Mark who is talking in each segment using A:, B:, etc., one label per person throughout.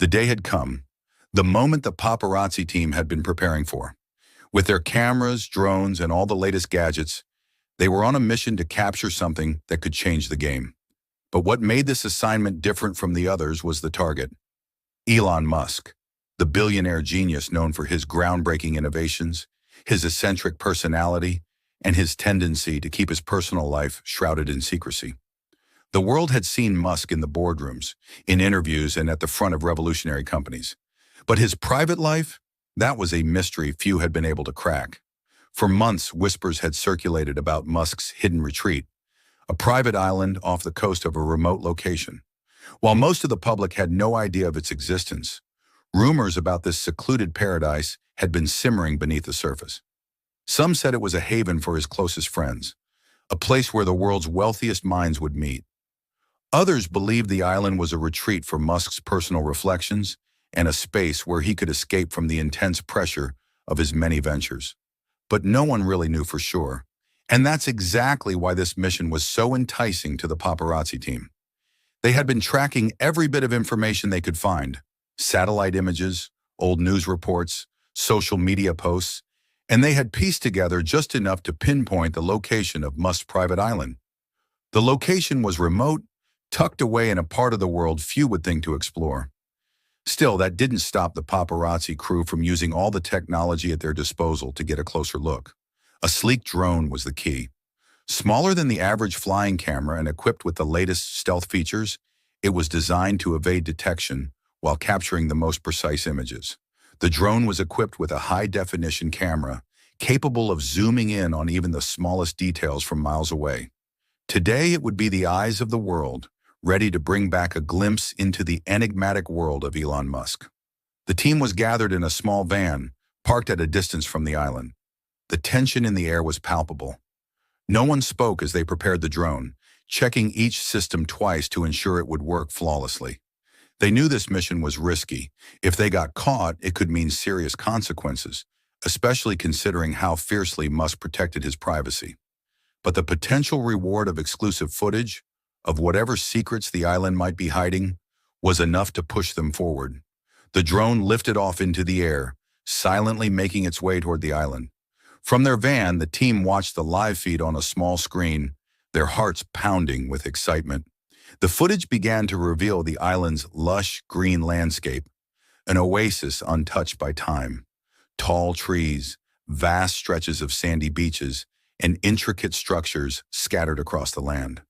A: The day had come, the moment the paparazzi team had been preparing for. With their cameras, drones, and all the latest gadgets, they were on a mission to capture something that could change the game. But what made this assignment different from the others was the target. Elon Musk, the billionaire genius known for his groundbreaking innovations, his eccentric personality, and his tendency to keep his personal life shrouded in secrecy. The world had seen Musk in the boardrooms, in interviews, and at the front of revolutionary companies. But his private life? That was a mystery few had been able to crack. For months, whispers had circulated about Musk's hidden retreat, a private island off the coast of a remote location. While most of the public had no idea of its existence, rumors about this secluded paradise had been simmering beneath the surface. Some said it was a haven for his closest friends, a place where the world's wealthiest minds would meet. Others believed the island was a retreat for Musk's personal reflections and a space where he could escape from the intense pressure of his many ventures. But no one really knew for sure. And that's exactly why this mission was so enticing to the paparazzi team. They had been tracking every bit of information they could find: satellite images, old news reports, social media posts, and they had pieced together just enough to pinpoint the location of Musk's private island. The location was remote, tucked away in a part of the world few would think to explore. Still, that didn't stop the paparazzi crew from using all the technology at their disposal to get a closer look. A sleek drone was the key. Smaller than the average flying camera and equipped with the latest stealth features, it was designed to evade detection while capturing the most precise images. The drone was equipped with a high-definition camera, capable of zooming in on even the smallest details from miles away. Today, it would be the eyes of the world, ready to bring back a glimpse into the enigmatic world of Elon Musk. The team was gathered in a small van, parked at a distance from the island. The tension in the air was palpable. No one spoke as they prepared the drone, checking each system twice to ensure it would work flawlessly. They knew this mission was risky. If they got caught, it could mean serious consequences, especially considering how fiercely Musk protected his privacy. But the potential reward of exclusive footage, of whatever secrets the island might be hiding, was enough to push them forward. The drone lifted off into the air, silently making its way toward the island. From their van, the team watched the live feed on a small screen, their hearts pounding with excitement. The footage began to reveal the island's lush green landscape, an oasis untouched by time. Tall trees, vast stretches of sandy beaches, and intricate structures scattered across the land.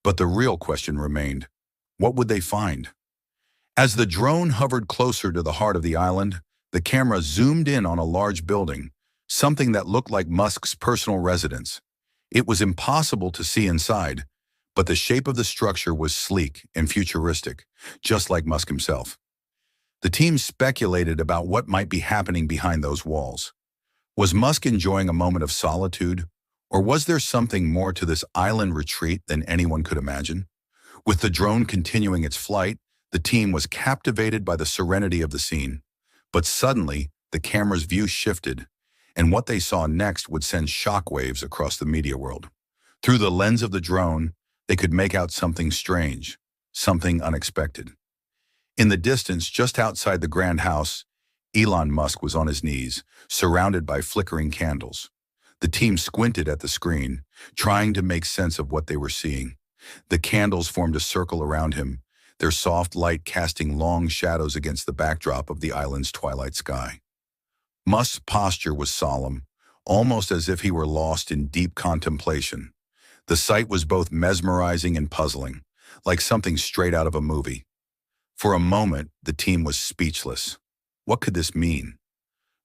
A: But the real question remained: what would they find? As the drone hovered closer to the heart of the island, the camera zoomed in on a large building, something that looked like Musk's personal residence. It was impossible to see inside, but the shape of the structure was sleek and futuristic, just like Musk himself. The team speculated about what might be happening behind those walls. Was Musk enjoying a moment of solitude, or was there something more to this island retreat than anyone could imagine? With the drone continuing its flight, the team was captivated by the serenity of the scene. But suddenly, the camera's view shifted, and what they saw next would send shockwaves across the media world. Through the lens of the drone, they could make out something strange, something unexpected. In the distance, just outside the grand house, Elon Musk was on his knees, surrounded by flickering candles. The team squinted at the screen, trying to make sense of what they were seeing. The candles formed a circle around him, their soft light casting long shadows against the backdrop of the island's twilight sky. Musk's posture was solemn, almost as if he were lost in deep contemplation. The sight was both mesmerizing and puzzling, like something straight out of a movie. For a moment, the team was speechless. What could this mean?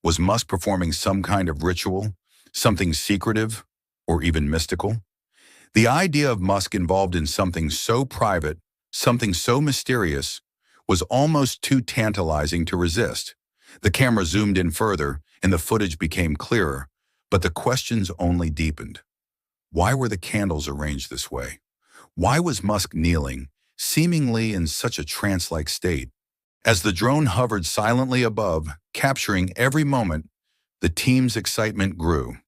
A: Was Musk performing some kind of ritual, something secretive, or even mystical? The idea of Musk involved in something so private, something so mysterious, was almost too tantalizing to resist. The camera zoomed in further, and the footage became clearer, but the questions only deepened. Why were the candles arranged this way? Why was Musk kneeling, seemingly in such a trance-like state? As the drone hovered silently above, capturing every moment, the team's excitement grew.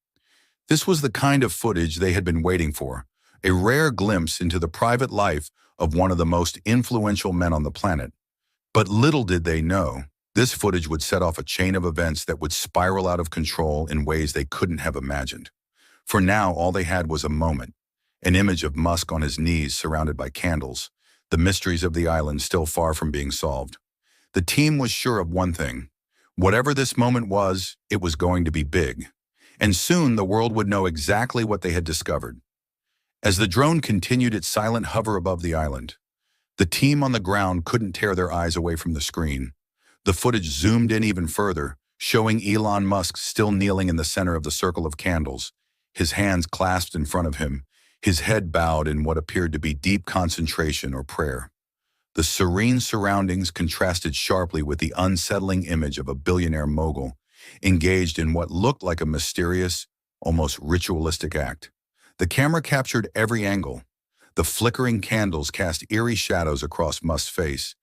A: This was the kind of footage they had been waiting for, a rare glimpse into the private life of one of the most influential men on the planet. But little did they know, this footage would set off a chain of events that would spiral out of control in ways they couldn't have imagined. For now, all they had was a moment, an image of Musk on his knees surrounded by candles, the mysteries of the island still far from being solved. The team was sure of one thing. Whatever this moment was, it was going to be big. And soon the world would know exactly what they had discovered. As the drone continued its silent hover above the island, the team on the ground couldn't tear their eyes away from the screen. The footage zoomed in even further, showing Elon Musk still kneeling in the center of the circle of candles, his hands clasped in front of him, his head bowed in what appeared to be deep concentration or prayer. The serene surroundings contrasted sharply with the unsettling image of a billionaire mogul, engaged in what looked like a mysterious, almost ritualistic act. The camera captured every angle. The flickering candles cast eerie shadows across Musk's face,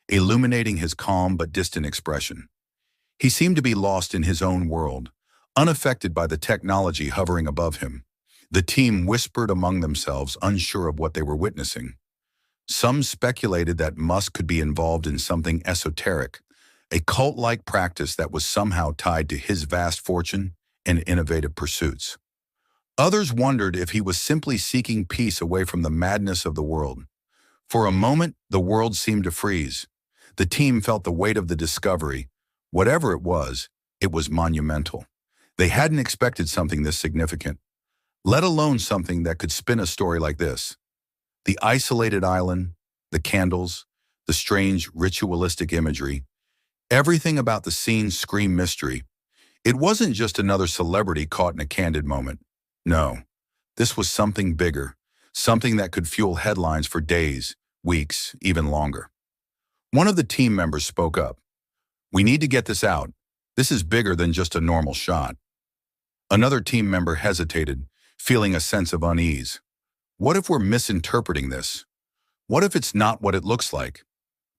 A: illuminating his calm but distant expression. He seemed to be lost in his own world, unaffected by the technology hovering above him. The team whispered among themselves, unsure of what they were witnessing. Some speculated that Musk could be involved in something esoteric, a cult-like practice that was somehow tied to his vast fortune and innovative pursuits. Others wondered if he was simply seeking peace away from the madness of the world. For a moment, the world seemed to freeze. The team felt the weight of the discovery. Whatever it was monumental. They hadn't expected something this significant, let alone something that could spin a story like this. The isolated island, the candles, the strange ritualistic imagery, everything about the scene screamed mystery. It wasn't just another celebrity caught in a candid moment. No, this was something bigger, something that could fuel headlines for days, weeks, even longer. One of the team members spoke up. "We need to get this out. This is bigger than just a normal shot." Another team member hesitated, feeling a sense of unease. What if we're misinterpreting this? What if it's not what it looks like?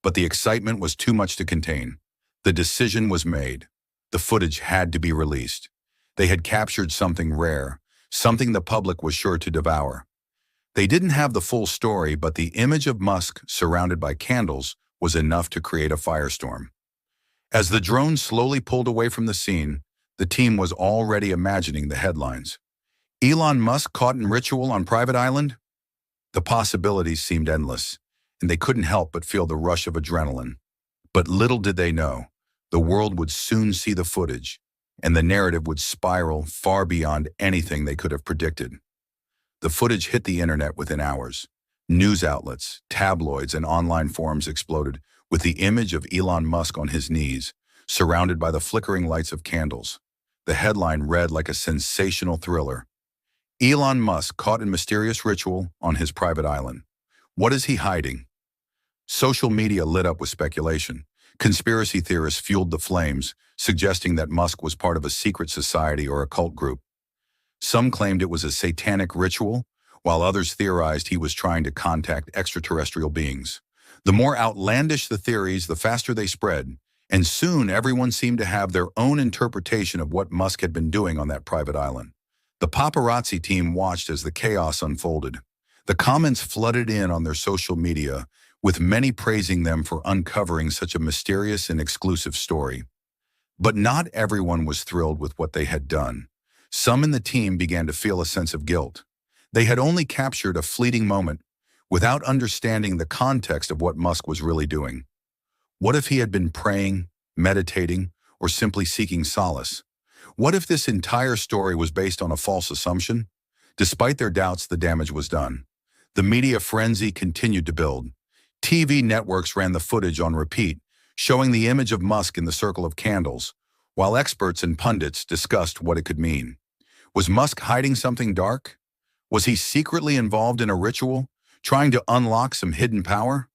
A: But the excitement was too much to contain. The decision was made. The footage had to be released. They had captured something rare, something the public was sure to devour. They didn't have the full story, but the image of Musk surrounded by candles was enough to create a firestorm. As the drone slowly pulled away from the scene, the team was already imagining the headlines. Elon Musk caught in ritual on private island? The possibilities seemed endless, and they couldn't help but feel the rush of adrenaline. But little did they know, the world would soon see the footage, and the narrative would spiral far beyond anything they could have predicted. The footage hit the internet within hours. News outlets, tabloids, and online forums exploded with the image of Elon Musk on his knees, surrounded by the flickering lights of candles. The headline read like a sensational thriller. Elon Musk caught in mysterious ritual on his private island. What is he hiding? Social media lit up with speculation. Conspiracy theorists fueled the flames, suggesting that Musk was part of a secret society or a cult group. Some claimed it was a satanic ritual, while others theorized he was trying to contact extraterrestrial beings. The more outlandish the theories, the faster they spread, and soon everyone seemed to have their own interpretation of what Musk had been doing on that private island. The paparazzi team watched as the chaos unfolded. The comments flooded in on their social media, with many praising them for uncovering such a mysterious and exclusive story. But not everyone was thrilled with what they had done. Some in the team began to feel a sense of guilt. They had only captured a fleeting moment, without understanding the context of what Musk was really doing. What if he had been praying, meditating, or simply seeking solace? What if this entire story was based on a false assumption? Despite their doubts, the damage was done. The media frenzy continued to build. TV networks ran the footage on repeat, showing the image of Musk in the circle of candles, while experts and pundits discussed what it could mean. Was Musk hiding something dark? Was he secretly involved in a ritual, trying to unlock some hidden power?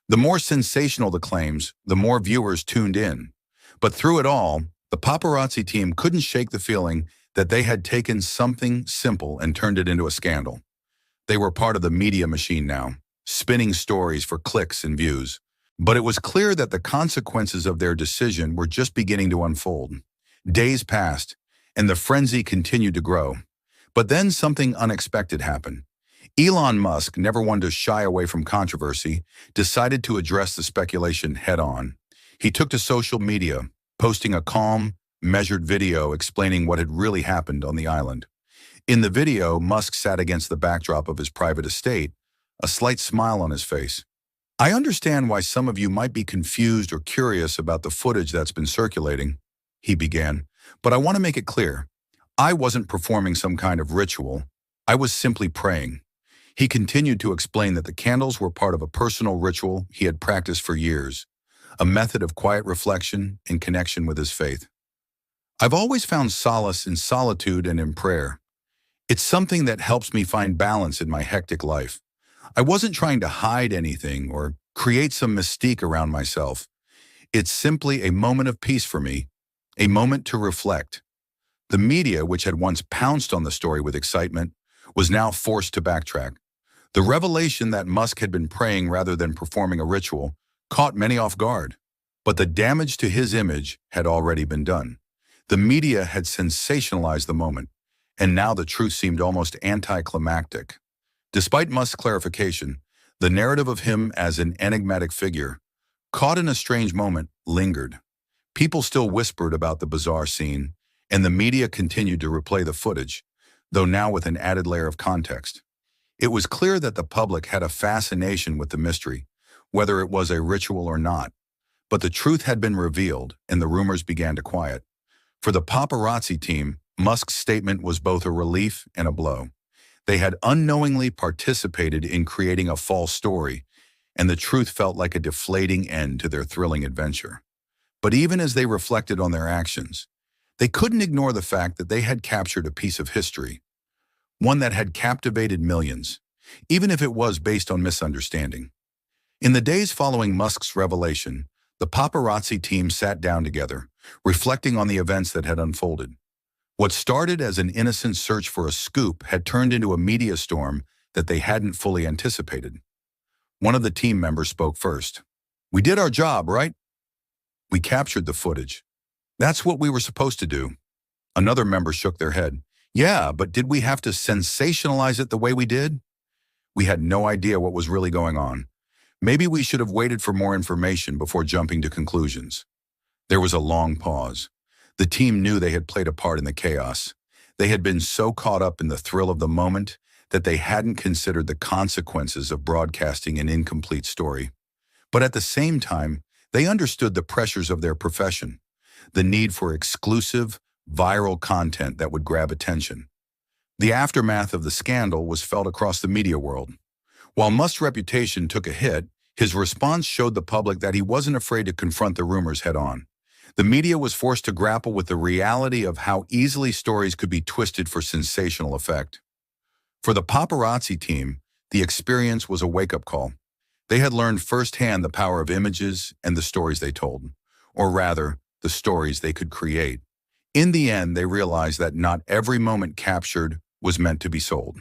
A: The more sensational the claims, the more viewers tuned in. But through it all, the paparazzi team couldn't shake the feeling that they had taken something simple and turned it into a scandal. They were part of the media machine now, spinning stories for clicks and views. But it was clear that the consequences of their decision were just beginning to unfold. Days passed, and the frenzy continued to grow. But then something unexpected happened. Elon Musk, never one to shy away from controversy, decided to address the speculation head-on. He took to social media, posting a calm, measured video explaining what had really happened on the island. In the video, Musk sat against the backdrop of his private estate, a slight smile on his face. "I understand why some of you might be confused or curious about the footage that's been circulating," he began, "but I want to make it clear. I wasn't performing some kind of ritual. I was simply praying." He continued to explain that the candles were part of a personal ritual he had practiced for years, a method of quiet reflection and connection with his faith. "I've always found solace in solitude and in prayer. It's something that helps me find balance in my hectic life. I wasn't trying to hide anything or create some mystique around myself. It's simply a moment of peace for me, a moment to reflect." The media, which had once pounced on the story with excitement, was now forced to backtrack. The revelation that Musk had been praying rather than performing a ritual caught many off guard. But the damage to his image had already been done. The media had sensationalized the moment, and now the truth seemed almost anticlimactic. Despite Musk's clarification, the narrative of him as an enigmatic figure, caught in a strange moment, lingered. People still whispered about the bizarre scene, and the media continued to replay the footage, though now with an added layer of context. It was clear that the public had a fascination with the mystery, whether it was a ritual or not. But the truth had been revealed, and the rumors began to quiet. For the paparazzi team, Musk's statement was both a relief and a blow. They had unknowingly participated in creating a false story, and the truth felt like a deflating end to their thrilling adventure. But even as they reflected on their actions, they couldn't ignore the fact that they had captured a piece of history, one that had captivated millions, even if it was based on misunderstanding. In the days following Musk's revelation, the paparazzi team sat down together, reflecting on the events that had unfolded. What started as an innocent search for a scoop had turned into a media storm that they hadn't fully anticipated. One of the team members spoke first. "We did our job, right? We captured the footage. That's what we were supposed to do." Another member shook their head. "Yeah, but did we have to sensationalize it the way we did? We had no idea what was really going on. Maybe we should have waited for more information before jumping to conclusions." There was a long pause. The team knew they had played a part in the chaos. They had been so caught up in the thrill of the moment that they hadn't considered the consequences of broadcasting an incomplete story. But at the same time, they understood the pressures of their profession, the need for exclusive, viral content that would grab attention. The aftermath of the scandal was felt across the media world. While Musk's reputation took a hit, his response showed the public that he wasn't afraid to confront the rumors head-on. The media was forced to grapple with the reality of how easily stories could be twisted for sensational effect. For the paparazzi team, the experience was a wake-up call. They had learned firsthand the power of images and the stories they told, or rather, the stories they could create. In the end, they realized that not every moment captured was meant to be sold.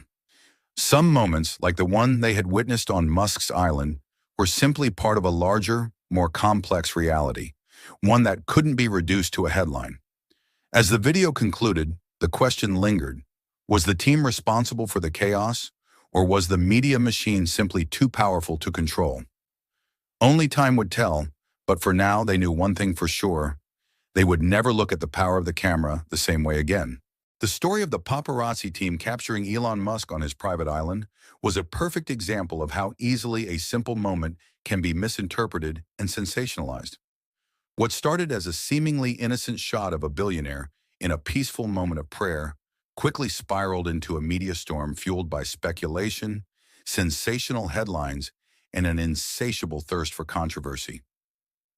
A: Some moments, like the one they had witnessed on Musk's island, were simply part of a larger, more complex reality, one that couldn't be reduced to a headline. As the video concluded, the question lingered: was the team responsible for the chaos, or was the media machine simply too powerful to control? Only time would tell, but for now they knew one thing for sure: they would never look at the power of the camera the same way again. The story of the paparazzi team capturing Elon Musk on his private island was a perfect example of how easily a simple moment can be misinterpreted and sensationalized. What started as a seemingly innocent shot of a billionaire in a peaceful moment of prayer quickly spiraled into a media storm fueled by speculation, sensational headlines, and an insatiable thirst for controversy.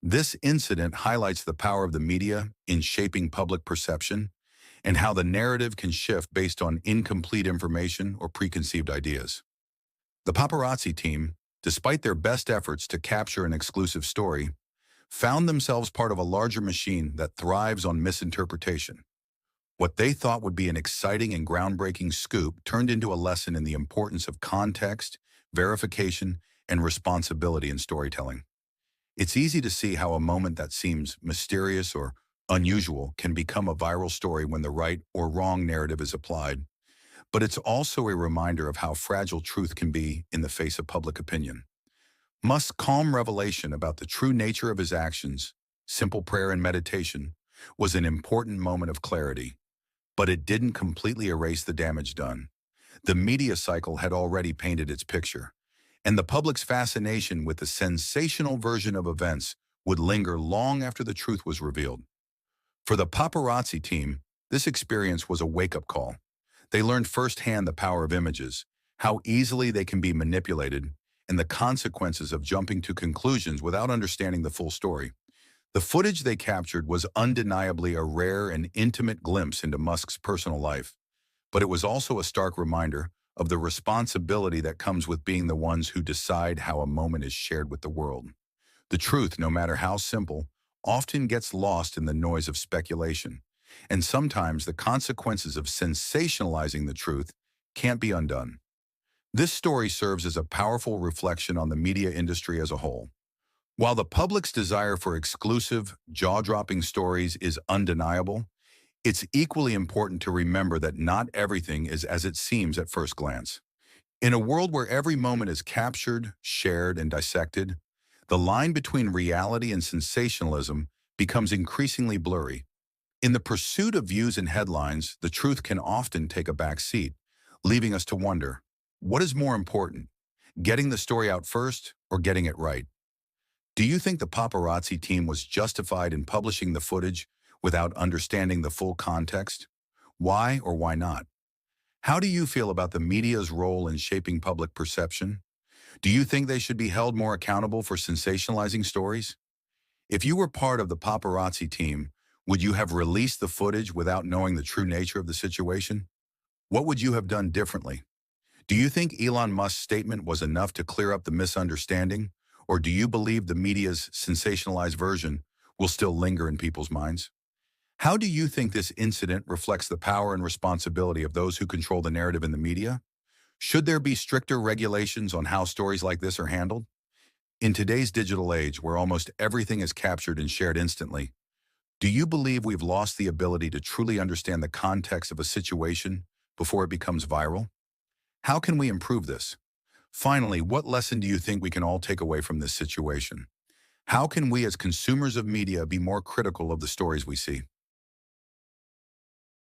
A: This incident highlights the power of the media in shaping public perception and how the narrative can shift based on incomplete information or preconceived ideas. The paparazzi team, despite their best efforts to capture an exclusive story, found themselves part of a larger machine that thrives on misinterpretation. What they thought would be an exciting and groundbreaking scoop turned into a lesson in the importance of context, verification, and responsibility in storytelling. It's easy to see how a moment that seems mysterious or unusual can become a viral story when the right or wrong narrative is applied. but it's also a reminder of how fragile truth can be in the face of public opinion. Musk's calm revelation about the true nature of his actions, simple prayer and meditation, was an important moment of clarity, but it didn't completely erase the damage done. The media cycle had already painted its picture, and the public's fascination with the sensational version of events would linger long after the truth was revealed. For the paparazzi team, this experience was a wake-up call. They learned firsthand the power of images, how easily they can be manipulated, and the consequences of jumping to conclusions without understanding the full story. The footage they captured was undeniably a rare and intimate glimpse into Musk's personal life, but it was also a stark reminder of the responsibility that comes with being the ones who decide how a moment is shared with the world. The truth, no matter how simple, often gets lost in the noise of speculation, and sometimes the consequences of sensationalizing the truth can't be undone. This story serves as a powerful reflection on the media industry as a whole. While the public's desire for exclusive, jaw-dropping stories is undeniable, it's equally important to remember that not everything is as it seems at first glance. In a world where every moment is captured, shared, and dissected, the line between reality and sensationalism becomes increasingly blurry. In the pursuit of views and headlines, the truth can often take a back seat, leaving us to wonder, what is more important, getting the story out first or getting it right? Do you think the paparazzi team was justified in publishing the footage without understanding the full context? Why or why not? How do you feel about the media's role in shaping public perception? Do you think they should be held more accountable for sensationalizing stories? If you were part of the paparazzi team, would you have released the footage without knowing the true nature of the situation? What would you have done differently? Do you think Elon Musk's statement was enough to clear up the misunderstanding, or do you believe the media's sensationalized version will still linger in people's minds? How do you think this incident reflects the power and responsibility of those who control the narrative in the media? Should there be stricter regulations on how stories like this are handled? In today's digital age, where almost everything is captured and shared instantly, do you believe we've lost the ability to truly understand the context of a situation before it becomes viral? How can we improve this? Finally, what lesson do you think we can all take away from this situation? How can we as consumers of media be more critical of the stories we see?